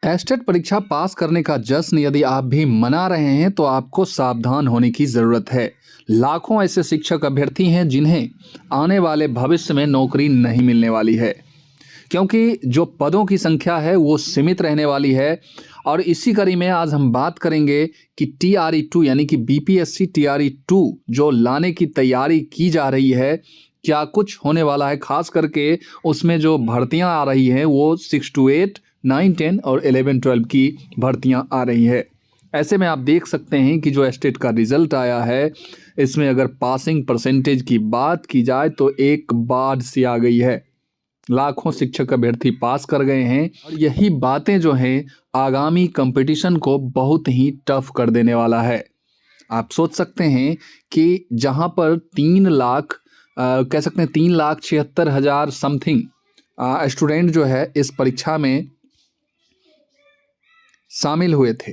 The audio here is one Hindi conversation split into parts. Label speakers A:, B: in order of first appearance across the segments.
A: एस्टेट परीक्षा पास करने का जश्न यदि आप भी मना रहे हैं तो आपको सावधान होने की ज़रूरत है। लाखों ऐसे शिक्षक अभ्यर्थी हैं जिन्हें आने वाले भविष्य में नौकरी नहीं मिलने वाली है, क्योंकि जो पदों की संख्या है वो सीमित रहने वाली है। और इसी कड़ी में आज हम बात करेंगे कि TRE2 यानी कि BPSC TRE2 जो लाने की तैयारी की जा रही है, क्या कुछ होने वाला है। खास करके उसमें जो भर्तियां आ रही हैं वो 6 to 8, 9, 10 और 11, 12 की भर्तियां आ रही है। ऐसे में आप देख सकते हैं कि जो एस्टेट का रिजल्ट आया है, इसमें अगर पासिंग परसेंटेज की बात की जाए तो एक बाढ़ सी आ गई है। लाखों शिक्षक अभ्यर्थी पास कर गए हैं और यही बातें जो हैं आगामी कंपटीशन को बहुत ही टफ कर देने वाला है। आप सोच सकते हैं कि जहां पर 3 लाख कह सकते हैं 3,76,000 समथिंग स्टूडेंट जो है इस परीक्षा में शामिल हुए थे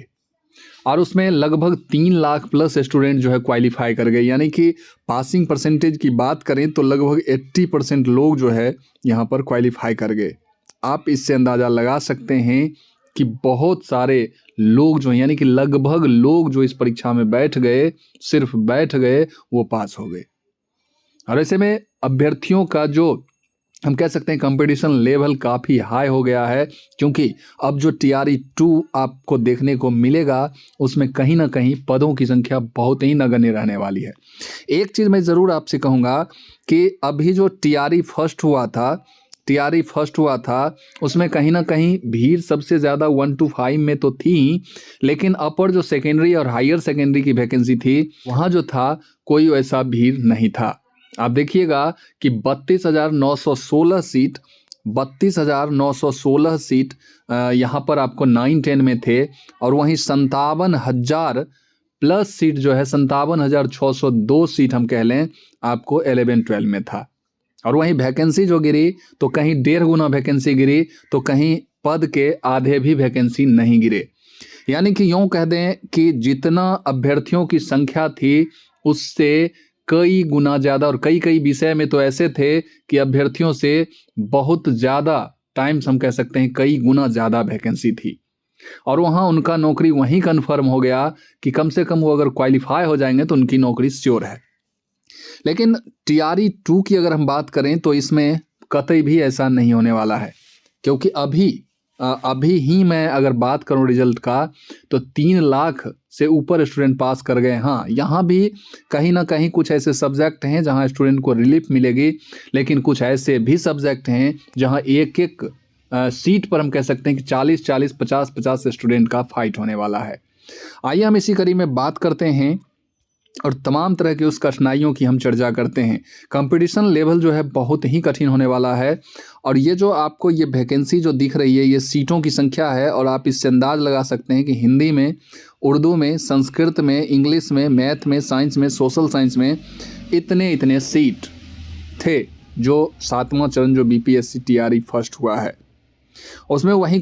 A: और उसमें लगभग 3 लाख प्लस स्टूडेंट जो है क्वालिफाई कर गए, यानी कि पासिंग परसेंटेज की बात करें तो लगभग 80% लोग जो है यहाँ पर क्वालिफाई कर गए। आप इससे अंदाज़ा लगा सकते हैं कि बहुत सारे लोग जो यानी कि लगभग लोग जो इस परीक्षा में बैठ गए, सिर्फ बैठ गए, वो पास हो गए। और ऐसे में अभ्यर्थियों का जो हम कह सकते हैं कंपटीशन लेवल काफ़ी हाई हो गया है, क्योंकि अब जो TRE2 आपको देखने को मिलेगा उसमें कहीं ना कहीं पदों की संख्या बहुत ही नगण्य रहने वाली है। एक चीज़ मैं ज़रूर आपसे कहूँगा कि अभी जो TRE फर्स्ट हुआ था उसमें कहीं ना कहीं भीड़ सबसे ज़्यादा 1 to 5 में तो थी, लेकिन अपर जो सेकेंडरी और हायर सेकेंडरी की वैकेंसी थी वहाँ जो था कोई वैसा भीड़ नहीं था। आप देखिएगा कि 32,916 सीट यहाँ पर आपको 9-10 में थे और वहीं 57,000 प्लस सीट जो है 57,602 सीट हम कह लें आपको 11-12 में था। और वहीं वैकेंसी जो गिरी तो कहीं 1.5 गुना वैकेंसी गिरी तो कहीं पद के आधे भी वैकेंसी नहीं गिरे। यानी कि यूँ कह दें कि जितना अभ्यर्थियों की संख्या थी उससे कई गुना ज़्यादा, और कई विषय में तो ऐसे थे कि अभ्यर्थियों से बहुत ज़्यादा टाइम्स हम कह सकते हैं कई गुना ज़्यादा वैकेंसी थी। और वहाँ उनका नौकरी वहीं कन्फर्म हो गया कि कम से कम वो अगर क्वालिफाई हो जाएंगे तो उनकी नौकरी श्योर है। लेकिन TRE2 की अगर हम बात करें तो इसमें कतई भी ऐसा नहीं होने वाला है, क्योंकि अभी ही मैं अगर बात करूं रिजल्ट का तो 3 लाख से ऊपर स्टूडेंट पास कर गए। हाँ, यहाँ भी कहीं ना कहीं कुछ ऐसे सब्जेक्ट हैं जहाँ स्टूडेंट को रिलीफ मिलेगी, लेकिन कुछ ऐसे भी सब्जेक्ट हैं जहाँ एक एक सीट पर हम कह सकते हैं कि 40-40, 50-50 स्टूडेंट का फाइट होने वाला है। आइए हम इसी कड़ी में बात करते हैं और तमाम तरह की उस कठिनाइयों की हम चर्चा करते हैं। कंपटीशन लेवल जो है बहुत ही कठिन होने वाला है और ये जो आपको ये वैकेंसी जो दिख रही है ये सीटों की संख्या है और आप इससे अंदाज लगा सकते हैं कि हिंदी में, उर्दू में, संस्कृत में, इंग्लिश में, मैथ में, साइंस में, सोशल साइंस में इतने सीट थे। जो 7वां चरण जो BPSC TRE फर्स्ट हुआ है उसमें वहीं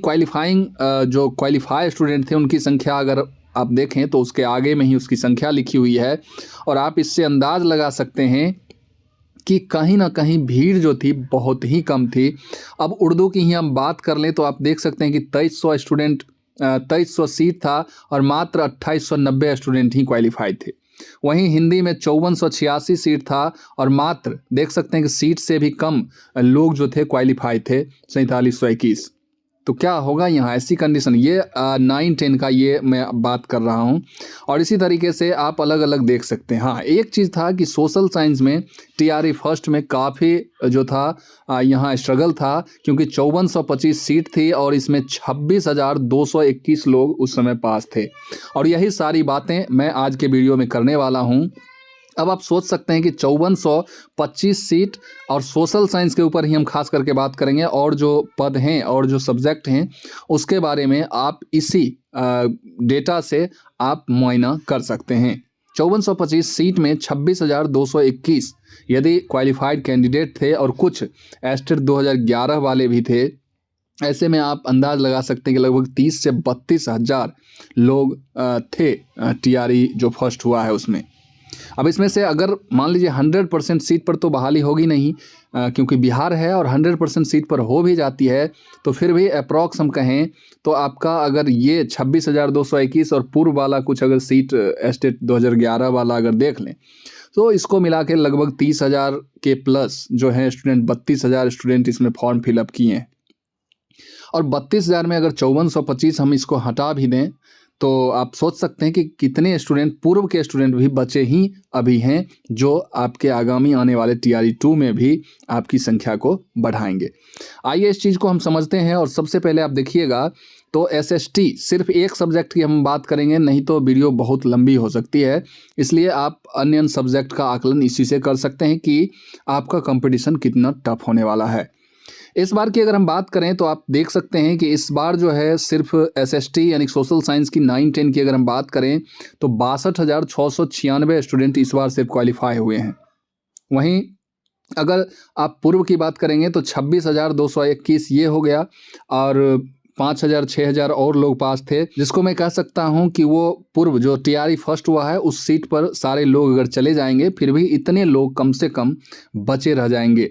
A: जो क्वालिफाई स्टूडेंट थे उनकी संख्या अगर आप देखें तो उसके आगे में ही उसकी संख्या लिखी हुई है और आप इससे अंदाज लगा सकते हैं कि कहीं ना कहीं भीड़ जो थी बहुत ही कम थी। अब उर्दू की ही हम बात कर लें तो आप देख सकते हैं कि 2300 सीट था और मात्र 2890 स्टूडेंट ही क्वालिफाइड थे। वहीं हिंदी में 5486 सीट था और मात्र देख सकते हैं कि सीट से भी कम लोग जो थे क्वालिफाई थे, 4721। तो क्या होगा यहाँ ऐसी कंडीशन, ये 9-10 का ये मैं बात कर रहा हूँ और इसी तरीके से आप अलग अलग देख सकते हैं। हाँ, एक चीज़ था कि सोशल साइंस में TRE फर्स्ट में काफ़ी जो था यहाँ स्ट्रगल था, क्योंकि 5425 सीट थी और इसमें 26,221 लोग उस समय पास थे। और यही सारी बातें मैं आज के वीडियो में करने वाला हूँ। अब आप सोच सकते हैं कि 5425 सीट और सोशल साइंस के ऊपर ही हम खास करके बात करेंगे और जो पद हैं और जो सब्जेक्ट हैं उसके बारे में आप इसी डेटा से आप मुआयना कर सकते हैं। 5425 सीट में 26,221 यदि क्वालिफाइड कैंडिडेट थे और कुछ एस्टेट 2011 वाले भी थे। ऐसे में आप अंदाज लगा सकते हैं कि लगभग 30 से 32 हज़ार लोग थे TRE जो फर्स्ट हुआ है उसमें। अब इसमें से अगर मान लीजिए 100% सीट पर तो बहाली होगी नहीं, क्योंकि बिहार है, और 100% सीट पर हो भी जाती है तो फिर भी अप्रॉक्स हम कहें तो आपका अगर ये 26,221 और पूर्व वाला कुछ अगर सीट स्टेट 2011 वाला अगर देख लें तो इसको मिला के लगभग 30,000 के प्लस जो है स्टूडेंट, 32,000 स्टूडेंट इसमें फॉर्म फिलअप किए हैं। और 32,000 में अगर 5425 हम इसको हटा भी दें तो आप सोच सकते हैं कि कितने स्टूडेंट, पूर्व के स्टूडेंट भी बचे ही अभी हैं जो आपके आगामी आने वाले TRE 2 में भी आपकी संख्या को बढ़ाएंगे। आइए इस चीज़ को हम समझते हैं। और सबसे पहले आप देखिएगा तो SST सिर्फ एक सब्जेक्ट की हम बात करेंगे, नहीं तो वीडियो बहुत लंबी हो सकती है, इसलिए आप अन्य सब्जेक्ट का आकलन इसी से कर सकते हैं कि आपका कंपटीशन कितना टफ होने वाला है। इस बार की अगर हम बात करें तो आप देख सकते हैं कि इस बार जो है सिर्फ SST यानी सोशल साइंस की 9-10 की अगर हम बात करें तो 62,696 स्टूडेंट इस बार सिर्फ क्वालिफाई हुए हैं। वहीं अगर आप पूर्व की बात करेंगे तो 26,221 ये हो गया, और 5,000 6,000 और लोग पास थे, जिसको मैं कह सकता हूं कि वो पूर्व जो TRE फर्स्ट हुआ है उस सीट पर सारे लोग अगर चले जाएंगे फिर भी इतने लोग कम से कम बचे रह जाएंगे।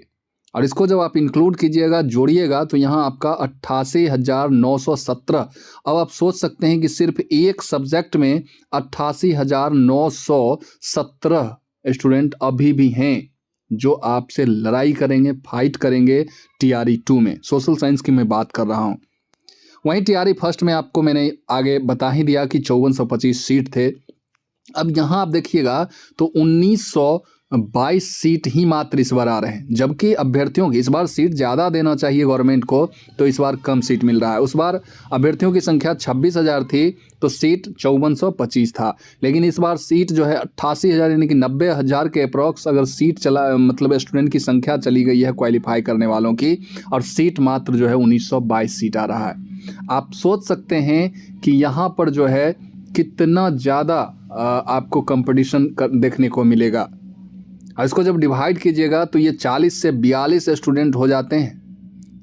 A: और इसको जब आप इंक्लूड कीजिएगा, जोड़िएगा, तो यहाँ आपका 88,917। अब आप सोच सकते हैं कि सिर्फ एक सब्जेक्ट में 88,917 स्टूडेंट अभी भी हैं जो आपसे लड़ाई करेंगे, फाइट करेंगे TRE 2 में। सोशल साइंस की मैं बात कर रहा हूँ। वहीं TRE फर्स्ट में आपको मैंने आगे बता ही दिया कि 5425 सीट थे। अब यहाँ आप देखिएगा तो 1922 सीट ही मात्र इस बार आ रहे हैं, जबकि अभ्यर्थियों की इस बार सीट ज़्यादा देना चाहिए गवर्नमेंट को, तो इस बार कम सीट मिल रहा है। उस बार अभ्यर्थियों की संख्या 26,000 थी तो सीट 5425 था, लेकिन इस बार सीट जो है 88,000 यानी कि 90,000 के अप्रॉक्स अगर सीट चला, मतलब स्टूडेंट की संख्या चली गई है क्वालिफाई करने वालों की, और सीट मात्र जो है 1922 सीट आ रहा है। आप सोच सकते हैं कि यहाँ पर जो है कितना ज़्यादा आपको कंपटीशन देखने को मिलेगा। और इसको जब डिवाइड कीजिएगा तो ये 40 से 42 स्टूडेंट हो जाते हैं।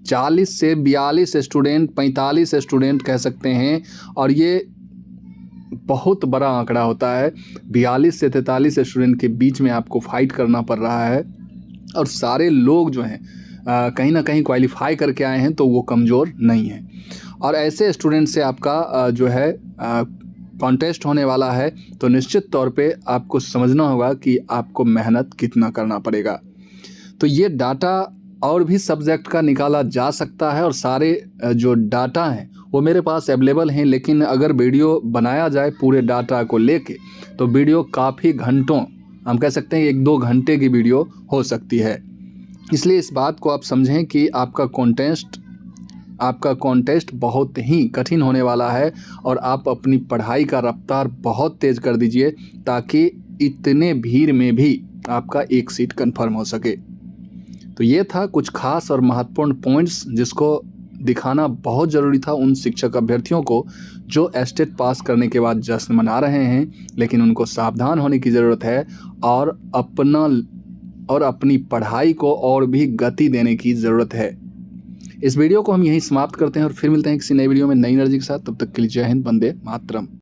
A: 40 से 42 स्टूडेंट, 45 स्टूडेंट कह सकते हैं, और ये बहुत बड़ा आंकड़ा होता है। 42 से 43 स्टूडेंट के बीच में आपको फाइट करना पड़ रहा है, और सारे लोग जो हैं कहीं ना कहीं क्वालिफाई करके आए हैं तो वो कमज़ोर नहीं हैं। और ऐसे स्टूडेंट से आपका जो है कॉन्टेस्ट होने वाला है, तो निश्चित तौर पे आपको समझना होगा कि आपको मेहनत कितना करना पड़ेगा। तो ये डाटा और भी सब्जेक्ट का निकाला जा सकता है, और सारे जो डाटा हैं वो मेरे पास अवेलेबल हैं, लेकिन अगर वीडियो बनाया जाए पूरे डाटा को लेके तो वीडियो काफ़ी घंटों, हम कह सकते हैं 1-2 घंटे की वीडियो हो सकती है। इसलिए इस बात को आप समझें कि आपका कॉन्टेस्ट बहुत ही कठिन होने वाला है, और आप अपनी पढ़ाई का रफ्तार बहुत तेज़ कर दीजिए ताकि इतने भीड़ में भी आपका एक सीट कंफर्म हो सके। तो ये था कुछ खास और महत्वपूर्ण पॉइंट्स जिसको दिखाना बहुत ज़रूरी था उन शिक्षक अभ्यर्थियों को जो एस्टेट पास करने के बाद जश्न मना रहे हैं, लेकिन उनको सावधान होने की ज़रूरत है और अपनी पढ़ाई को और भी गति देने की ज़रूरत है। इस वीडियो को हम यहीं समाप्त करते हैं और फिर मिलते हैं किसी नई वीडियो में नई एनर्जी के साथ। तब तक के लिए जय हिंद, वंदे मातरम।